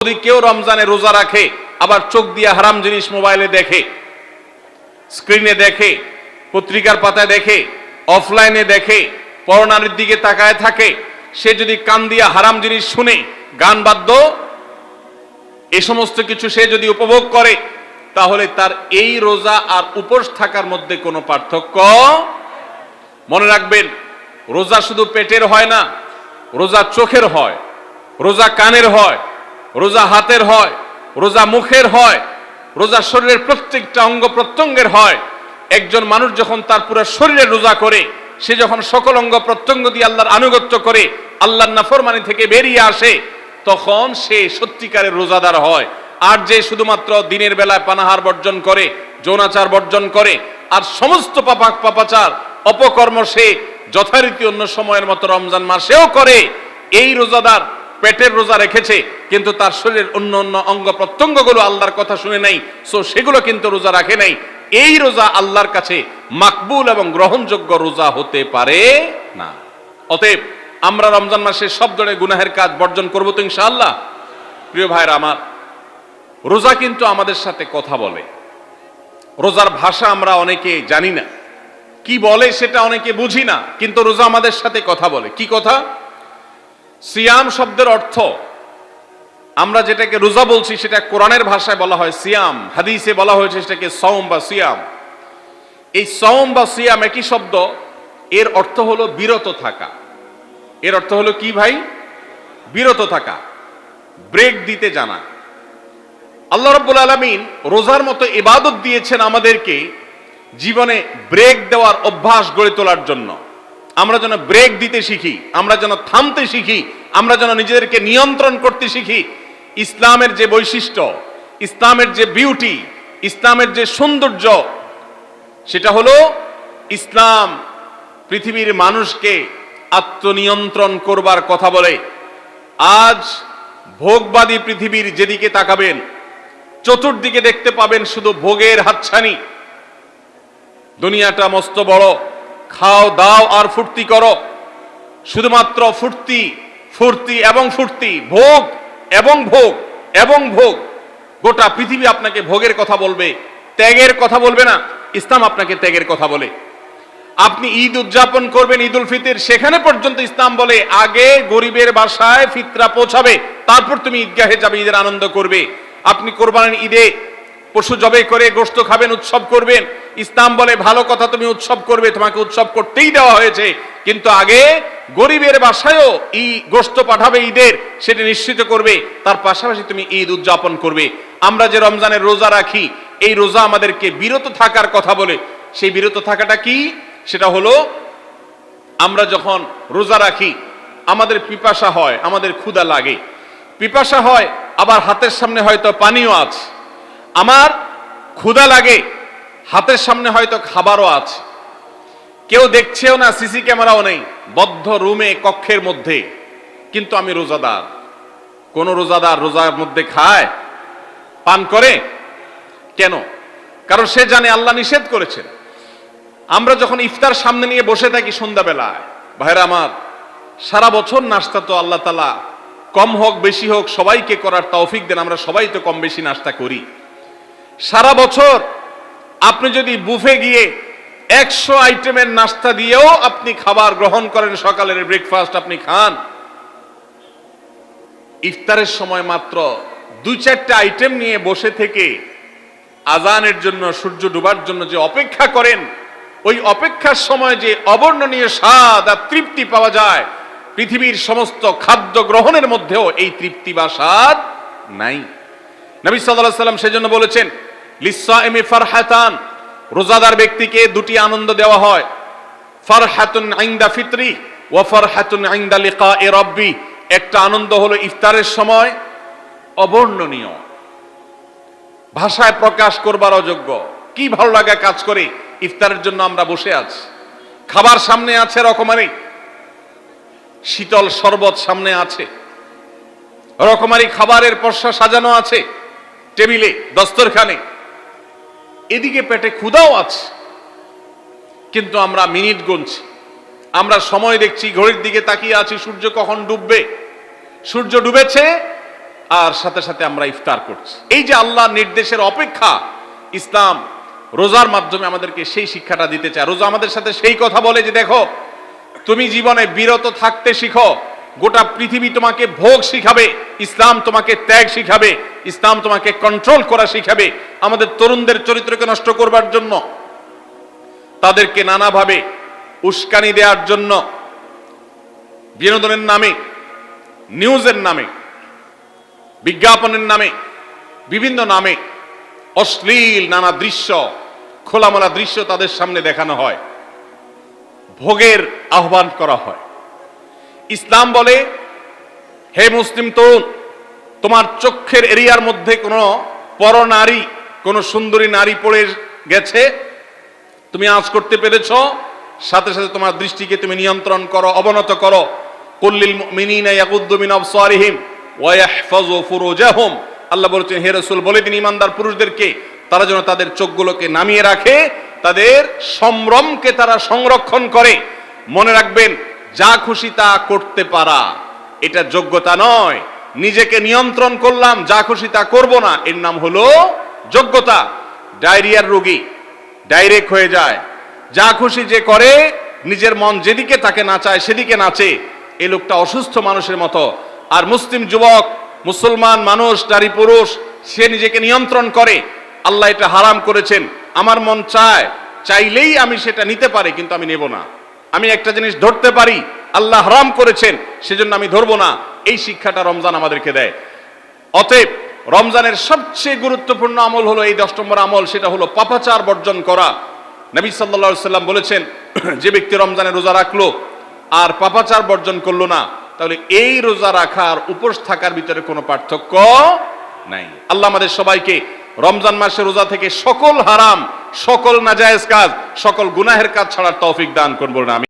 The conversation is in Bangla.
যদি কেউ রমজানে রোজা রাখে আবার চোখ দিয়ে হারাম জিনিস মোবাইলে দেখে, স্ক্রিনে দেখে, পত্রিকার পাতায় দেখে, অফলাইনে দেখে, পরনারীর দিকে তাকায় থাকে, সে যদি কান দিয়ে হারাম জিনিস শুনে, গান বাদ্য এই সমস্ত কিছু সে যদি উপভোগ করে, তাহলে তার এই রোজা আর উপোস থাকার মধ্যে কোনো পার্থক্য। মনে রাখবেন, রোজা শুধু পেটের হয় না, রোজা চোখের হয়, রোজা কানের হয়, রোজা হাতের হয়, রোজা মুখের হয়, রোজা শরীরের প্রত্যেকটা অঙ্গ প্রত্যঙ্গের হয়। একজন মানুষ যখন তার পুরো শরীরে রোজা করে, সে যখন সকল অঙ্গ প্রত্যঙ্গ দিয়ে আল্লাহর আনুগত্য করে, আল্লাহর নাফরমানি থেকে বেরিয়ে আসে, তখন সে সত্যিকারের রোজাদার হয়। আর যে শুধুমাত্র দিনের বেলায় পানাহার বর্জন করে, যৌনাচার বর্জন করে, আর সমস্ত পাপাচার অপকর্ম সে যথারীতি অন্য সময়ের মতো রমজান মাসেও করে, এই রোজাদার পেটের রোজা রেখেছে কিন্তু তার শরীরের অন্য অন্য অঙ্গ প্রত্যঙ্গগুলো আল্লাহর কথা শুনে নাই, সো সেগুলো কিন্তু রোজা রাখে নাই। এই রোজা আল্লাহর কাছে মাকবুল এবং গ্রহণযোগ্য রোজা হতে পারে না। অতএব আমরা রমজান মাসে সব ধরনের গুনাহের কাজ বর্জন করবো তো ইনশাআল্লাহ। প্রিয় ভাইরা আমার, রোজা কিন্তু আমাদের সাথে কথা বলে। রোজার ভাষা আমরা অনেকে জানি না, কি বলে সেটা অনেকে বুঝি না, কিন্তু রোজা আমাদের সাথে কথা বলে। কি কথা? সিয়াম শব্দের অর্থ, আমরা যেটাকে রোজা বলছি সেটা কোরআনের ভাষায় বলা হয় সিয়াম, হাদিসে বলা হয়েছে সেটাকে সওম বা সিয়াম। এই সওম বা সিয়াম একই শব্দ, এর অর্থ হলো বিরত থাকা। এর অর্থ হলো কি ভাই? বিরত থাকা, ব্রেক দিতে জানা। আল্লাহ রাব্বুল আলামিন রোজার মতো ইবাদত দিয়েছেন আমাদেরকে জীবনে ব্রেক দেওয়ার অভ্যাস গড়ে তোলার জন্য। আমরা যেন ব্রেক দিতে শিখি, আমরা যেন থামতে শিখি, আমরা যেন নিজেদেরকে নিয়ন্ত্রণ করতে শিখি। ইসলামের যে বৈশিষ্ট্য, ইসলামের যে বিউটি, ইসলামের যে সৌন্দর্য, সেটা হলো ইসলাম পৃথিবীর মানুষকে আত্মনিয়ন্ত্রণ করবার কথা বলে। আজ ভোগবাদী পৃথিবীর যেদিকে তাকাবেন, চতুর্দিকে দেখতে পাবেন শুধু ভোগের হাতছানি। দুনিয়াটা মস্ত বড়, খাও দাও আর ফুর্তি করো, শুধুমাত্র ফুর্তি ফুর্তি এবং ফুর্তি, ভোগ এবং ভোগ এবং ভোগ। গোটা পৃথিবী আপনাকে ভোগের কথা বলবে, ত্যাগের কথা বলবে না। ইসলাম আপনাকে ত্যাগের কথা বলে। আপনি ঈদ উদযাপন করবেন, ঈদ উল ফিতর, সেখানে পর্যন্ত ইসলাম বলে আগে গরিবের বাসায় ফিতরা পৌঁছাবে, তারপর তুমি ঈদগাহে যাবে, ঈদের আনন্দ করবে। আপনি কোরবানির ঈদে পশু জবাই করে গোশত খাবেন, উৎসব করবেন। ইসলাম বলে ভালো কথা, তুমি উৎসব করবে, তোমাকে উৎসব করতেই দেওয়া হয়েছে, কিন্তু আগে গরিবের বাসায়ও গোশত পাঠাবে ঈদের, সেটা নিশ্চিত করবে, তার পাশাপাশি তুমি ঈদ উদযাপন করবে। আমরা যে রমজানের রোজা রাখি, এই রোজা আমাদেরকে বিরত থাকার কথা বলে। সেই বিরত থাকাটা কি? সেটা হলো আমরা যখন রোজা রাখি আমাদের পিপাসা হয়, আমাদের ক্ষুধা লাগে, পিপাসা হয়, আবার হাতের সামনে হয়তো পানিও আছে। আমার ক্ষুধা লাগে, হাতের সামনে হয়তো খাবারও আছে, কেউ দেখছেও না, সিসি ক্যামেরাও নেই, বদ্ধ রুমে কক্ষের মধ্যে, কিন্তু আমি রোজাদার। কোন রোজাদার রোজার মধ্যে খায়, পান করে? কেন? কারণ সে জানে আল্লাহ নিষেধ করেছেন। আমরা যখন ইফতার সামনে নিয়ে বসে থাকি সন্ধ্যাবেলায়, ভাইরা আমার, সারা বছর নাস্তা তো আল্লাহ তাআলা কম হোক বেশি হোক সবাইকে করার তৌফিক দেন, আমরা সবাই তো কম বেশি নাস্তা করি। সারা বছর আপনি যদি বুফে গিয়ে 100 আইটেমের নাস্তা দিয়েও আপনি খাবার গ্রহণ করেন, সকালের ব্রেকফাস্ট আপনি খান, ইফতারের সময় মাত্র 2-4টা আইটেম নিয়ে বসে থেকে আজানের জন্য, সূর্য ডুবার জন্য যে অপেক্ষা করেন, ওই অপেক্ষার সময় যে অবর্ণনীয় স্বাদ আর তৃপ্তি পাওয়া যায়, পৃথিবীর সমস্ত খাদ্য গ্রহণের মধ্যেও এই তৃপ্তি বা স্বাদ নাই। নবী সাল্লাল্লাহু আলাইহি ওয়াসাল্লাম সেজন্য বলেছেন, লিসসাইমি ফারহাতান, রোজাদার ব্যক্তিকে দুটি আনন্দ দেওয়া হয়, ফারহাতুন ইনদা ফিতরি ওয়া ফারহাতুন ইনদা লিকাই রাব্বি। একটা আনন্দ হলো ইফতারের সময়, অবর্ণনীয়, ভাষায় প্রকাশ করবার অযোগ্য। কি ভালো লাগা কাজ করে, ইফতারের জন্য আমরা বসে আছি, খাবার সামনে আছে, রকমারি শীতল শরবত সামনে আছে, রকমারি খাবারের পসরা সাজানো আছে টেবিলে, দস্তরখানে, এদিকে পেটে ক্ষুধাও আছে, কিন্তু আমরা মিনিট গুনছি, আমরা সময় দেখছি, ঘড়ির দিকে তাকিয়ে আছি, সূর্য কখন ডুববে। সূর্য ডুবেছে, আর সাথে সাথে আমরা ইফতার করছি। এই যে আল্লাহর নির্দেশের অপেক্ষা, ইসলাম রোজার মাধ্যমে আমাদেরকে সেই শিক্ষাটা দিতে চায়। রোজা আমাদের সাথে সেই কথা বলে যে দেখো, তুমি জীবনে বিরত থাকতে শিখো, গোটা পৃথিবী তোমাকে ভোগ শিখাবে, ইসলাম তোমাকে ত্যাগ শিখাবে, ইসলাম তোমাকে কন্ট্রোল করা শিখাবে। আমাদের তরুণদের চরিত্রকে নষ্ট করবার জন্য, তাদেরকে নানাভাবে উস্কানি দেওয়ার জন্য, বিনোদনের নামে, নিউজের নামে, বিজ্ঞাপনের নামে, বিভিন্ন নামে অশ্লীল নানা দৃশ্য, খোলামেলা দৃশ্য তাদের সামনে দেখানো হয়, ভোগের আহ্বান করা হয়। ইসলাম বলে, হে মুসলিম তরুণ, তোমার চোখের এরিয়ার মধ্যে কোনো পরনারী, কোনো সুন্দরী নারী পড়ে গেছে, তুমি আঁচ করতে পেরেছ, সাথে সাথে তোমার দৃষ্টিকে তুমি নিয়ন্ত্রণ করো, অবনত করো। কুল্লিল মুমিনিনা ইয়াগুদ্দু মিন আবসারিহিম ওয়া ইয়াহফাযু ফুরুজাহুম। আল্লাহ বলেছেন, হে রাসূল বলে দিন ইমানদার পুরুষদেরকে, তারা যেন তাদের চোখগুলোকে নামিয়ে রাখে, তাদের সম্ভ্রমকে তারা সংরক্ষণ করে। মনে রাখবেন, যা খুশি তা করতে পারা এটা যোগ্যতা নয়। নিজেকে নিয়ন্ত্রণ করলাম, যা খুশি তা করব না, এর নাম হলো যোগ্যতা। ডায়রিয়ার রোগী ডাইরেক্ট হয়ে যায়, যা খুশি যে করে, নিজের মন যেদিকে তাকে নাচায় সেদিকে নাচে, এই লোকটা অসুস্থ মানুষের মতো। আর মুসলিম যুবক, মুসলমান মানুষ, নারী পুরুষ, সে নিজেকে নিয়ন্ত্রণ করে। আল্লাহ এটা হারাম করেছেন, আমার মন চায়, চাইলেই আমি সেটা নিতে পারি, কিন্তু আমি নেব না। আমি একটা জিনিস ধরতে পারি, আল্লাহ হারাম করেছেন, সেজন্য আমি ধরবো না। এই শিক্ষাটা রমজান আমাদেরকে দেয়। অতএব রমজানের সবচেয়ে গুরুত্বপূর্ণ আমল হলো এই 10 নম্বর আমল, সেটা হলো পাপাচার বর্জন করা। নবী সাল্লাল্লাহু আলাইহি সাল্লাম বলেছেন, যে ব্যক্তি রমজানে রোজা রাখলো আর পাপাচার বর্জন করলো না, তাহলে এই রোজা রাখার উপোস থাকার ভিতরে কোনো পার্থক্য নাই। আল্লাহ আমাদের সবাইকে রমজান মাসে রোজা থেকে সকল হারাম, সকল নাজায়েজ কাজ, সকল গুনাহের কাজ ছাড়ার তৌফিক দান করুন। বলুন আমিন।